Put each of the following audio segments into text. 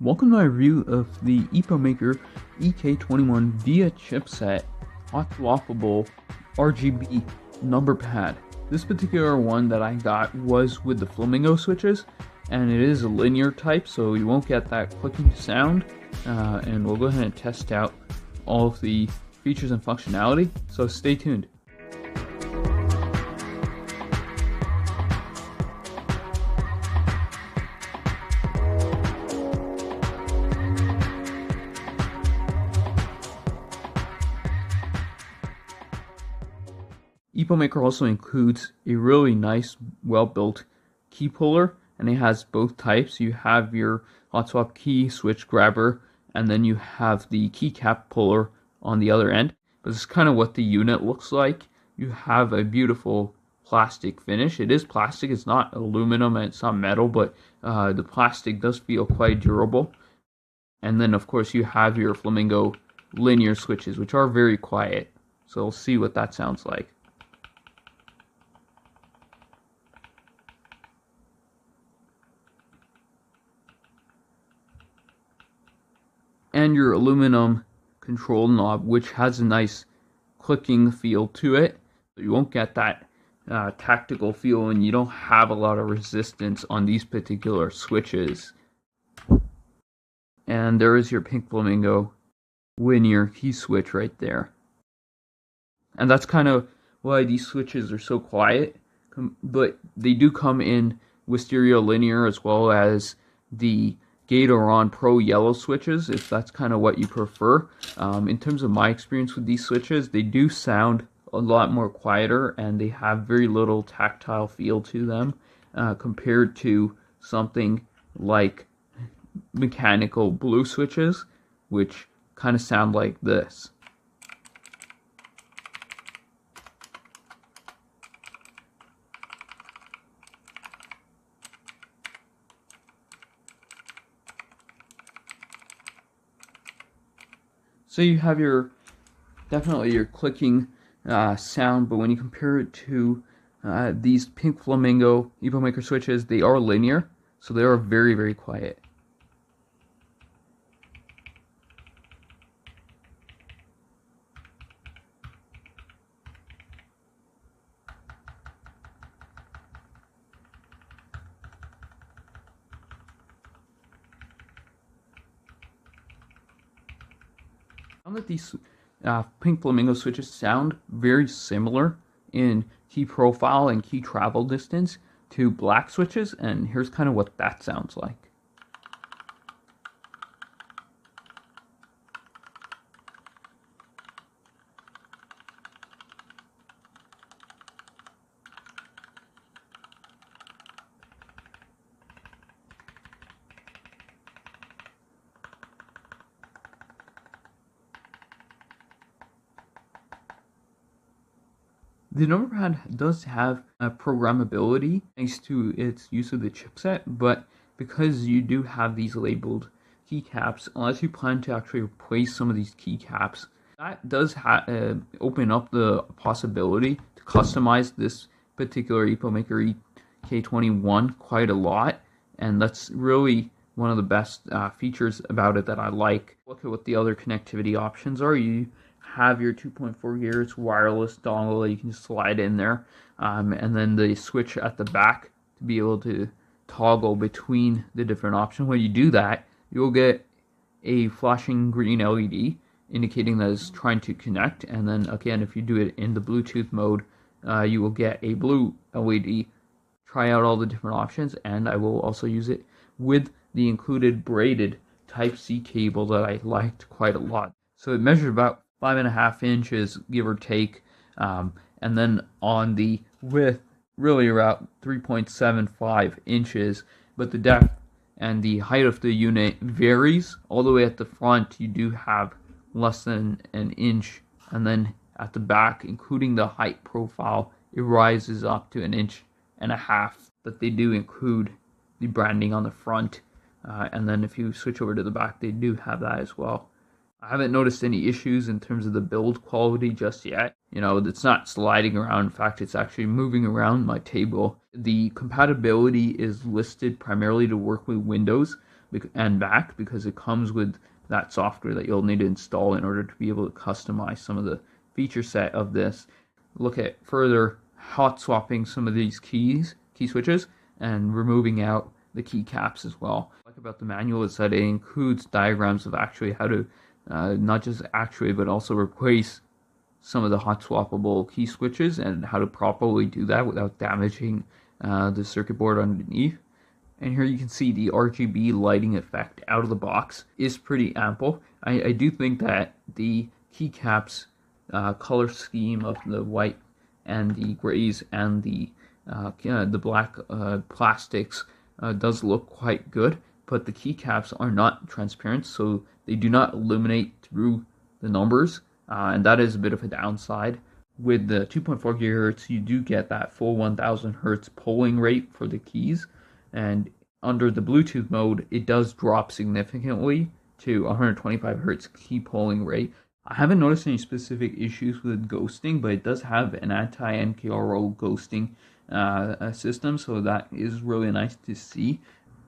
Welcome to my review of the EPOMAKER EK21 via chipset hot swappable RGB number pad. This particular one that I got was with the flamingo switches, and it is a linear type, so you won't get that clicking sound. And we'll go ahead and test out all of the features and functionality, so stay tuned. EPOMAKER also includes a really nice, well-built key puller, and it has both types. You have your hot swap key switch grabber, and then you have the keycap puller on the other end. But this is kind of what the unit looks like. You have a beautiful plastic finish. It is plastic, it's not aluminum and it's not metal, but the plastic does feel quite durable. And then of course you have your flamingo linear switches, which are very quiet. So we'll see what that sounds like. And your aluminum control knob, which has a nice clicking feel to it. So you won't get that tactical feel, and you don't have a lot of resistance on these particular switches. And there is your pink flamingo linear key switch right there. And that's kind of why these switches are so quiet, but they do come in with stereo linear as well as the Gateron Pro yellow switches, if that's kind of what you prefer. In terms of my experience with these switches, they do sound a lot more quieter, and they have very little tactile feel to them compared to something like mechanical blue switches, which kind of sound like this. So you have definitely your clicking sound, but when you compare it to these pink flamingo EPOMAKER switches, they are linear, so they are very, very quiet. I found that these pink flamingo switches sound very similar in key profile and key travel distance to black switches, and here's kind of what that sounds like. The number pad does have programmability thanks to its use of the chipset, but because you do have these labeled keycaps, unless you plan to actually replace some of these keycaps, that does open up the possibility to customize this particular EPOMAKER EK21 quite a lot, and that's really one of the best features about it that I like. Look at what the other connectivity options are. You have your 2.4 GHz wireless dongle that you can slide in there, and then the switch at the back to be able to toggle between the different options. When you do that, you'll get a flashing green LED indicating that it's trying to connect, and then again, if you do it in the Bluetooth mode, you will get a blue LED. Try out all the different options, and I will also use it with the included braided Type-C cable that I liked quite a lot. So it measures about 5.5 inches, give or take, and then on the width, really around 3.75 inches, but the depth and the height of the unit varies. All the way at the front, you do have less than an inch, and then at the back, including the height profile, it rises up to 1.5 inches, but they do include the branding on the front, and then if you switch over to the back, they do have that as well. I haven't noticed any issues in terms of the build quality just yet. You know, it's not sliding around. In fact, it's actually moving around my table. The compatibility is listed primarily to work with Windows, and back, because it comes with that software that you'll need to install in order to be able to customize some of the feature set of this. Look at further hot swapping some of these key switches and removing out the keycaps as well. What I like about the manual is that it includes diagrams of actually how to not just actuate but also replace some of the hot swappable key switches and how to properly do that without damaging the circuit board underneath. And here you can see the RGB lighting effect out of the box is pretty ample. I do think that the keycaps color scheme of the white and the grays and the black plastics does look quite good, but the keycaps are not transparent, so they do not illuminate through the numbers, and that is a bit of a downside. With the 2.4 GHz, you do get that full 1000 Hz polling rate for the keys, and under the Bluetooth mode, it does drop significantly to 125 Hz key polling rate. I haven't noticed any specific issues with ghosting, but it does have an anti-NKRO ghosting system, so that is really nice to see.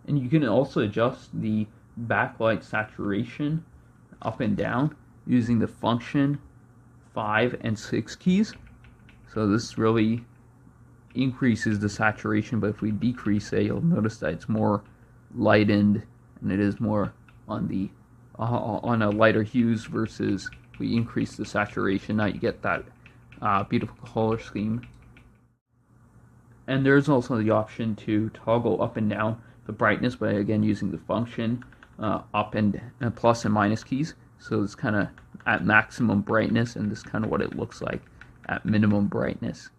And you can also adjust the backlight saturation up and down using the function 5 and 6 keys. So this really increases the saturation, but if we decrease it, you'll notice that it's more lightened and it is more on the on a lighter hues, versus we increase the saturation. Now you get that beautiful color scheme. And there's also the option to toggle up and down the brightness by again using the function up and plus and minus keys. So it's kind of at maximum brightness, and this is kind of what it looks like at minimum brightness.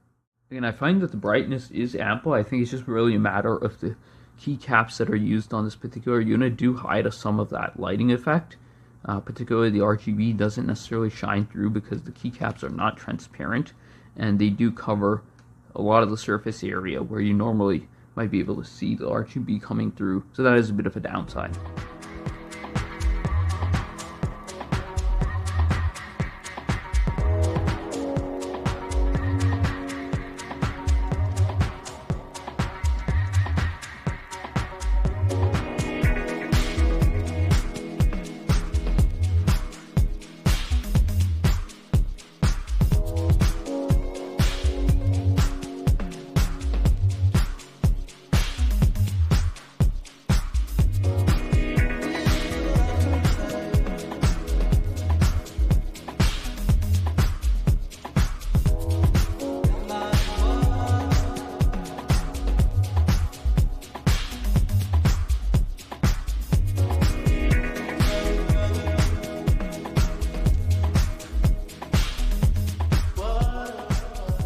And I find that the brightness is ample. I think it's just really a matter of the keycaps that are used on this particular unit do hide some of that lighting effect. Particularly the RGB doesn't necessarily shine through because the keycaps are not transparent, and they do cover a lot of the surface area where you normally might be able to see the RGB coming through. So that is a bit of a downside.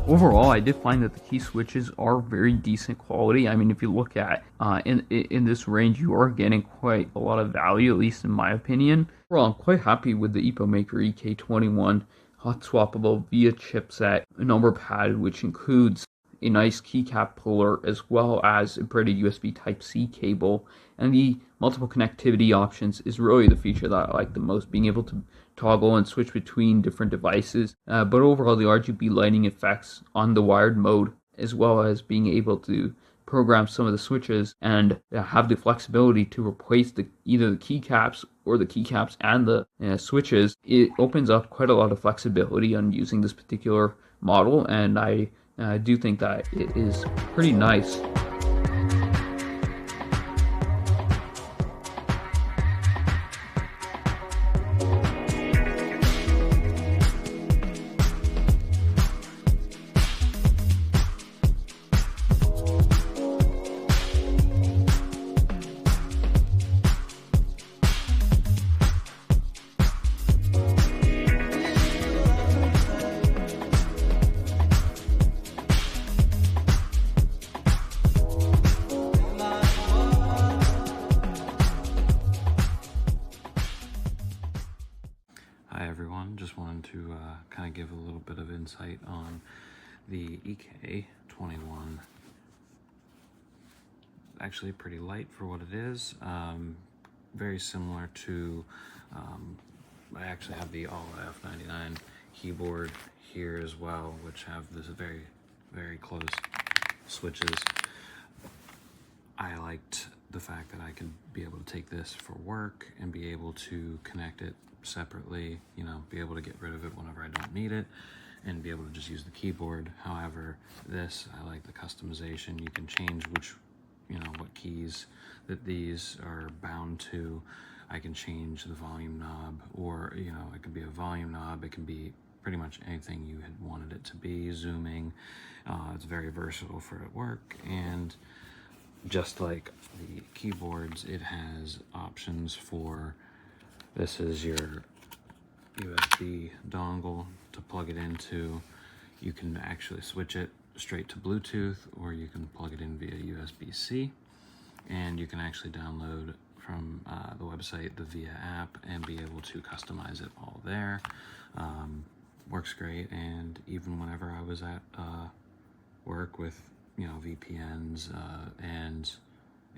Overall, I did find that the key switches are very decent quality. I mean, if you look at in this range, you are getting quite a lot of value, at least in my opinion. Overall, I'm quite happy with the EPOMAKER EK21 hot swappable via chipset number pad, which includes a nice keycap puller as well as a pretty USB Type-C cable, and the multiple connectivity options is really the feature that I like the most, being able to toggle and switch between different devices. But overall, the RGB lighting effects on the wired mode, as well as being able to program some of the switches and have the flexibility to replace either the keycaps or the keycaps and the switches, it opens up quite a lot of flexibility on using this particular model, and I do think that it is pretty nice. Hi everyone, just wanted to kind of give a little bit of insight on the EK21. Actually pretty light for what it is, very similar to, I actually have the All F99 keyboard here as well, which have this very, very close switches. I liked the fact that I could be able to take this for work and be able to connect it separately, you know, be able to get rid of it whenever I don't need it, and be able to just use the keyboard. However, this, I like the customization. You can change which, you know, what keys that these are bound to. I can change the volume knob, or, you know, it could be a volume knob, it can be pretty much anything you had wanted it to be, zooming. It's very versatile for at work, and just like the keyboards, it has options for, this is your USB dongle to plug it into. You can actually switch it straight to Bluetooth, or you can plug it in via USB-C, and you can actually download from the website the VIA app and be able to customize it all there. Works great, and even whenever I was at work with, you know, VPNs and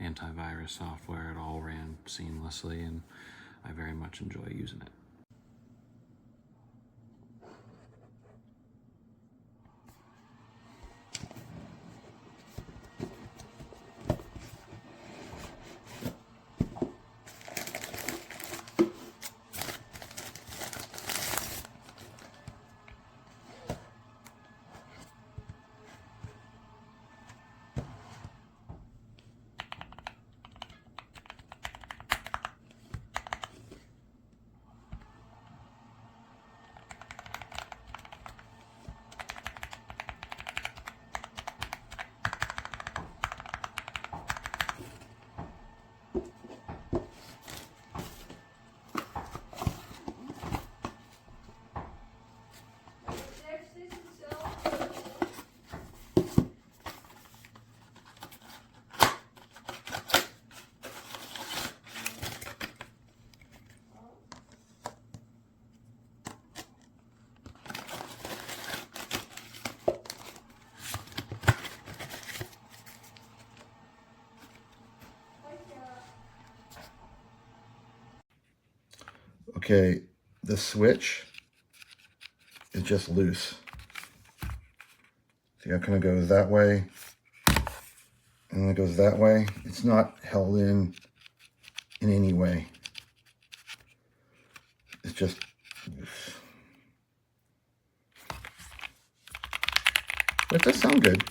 antivirus software, it all ran seamlessly, and I very much enjoy using it. Okay, the switch is just loose. See, it kind of goes that way, and then it goes that way. It's not held in any way. It's just loose. That does sound good.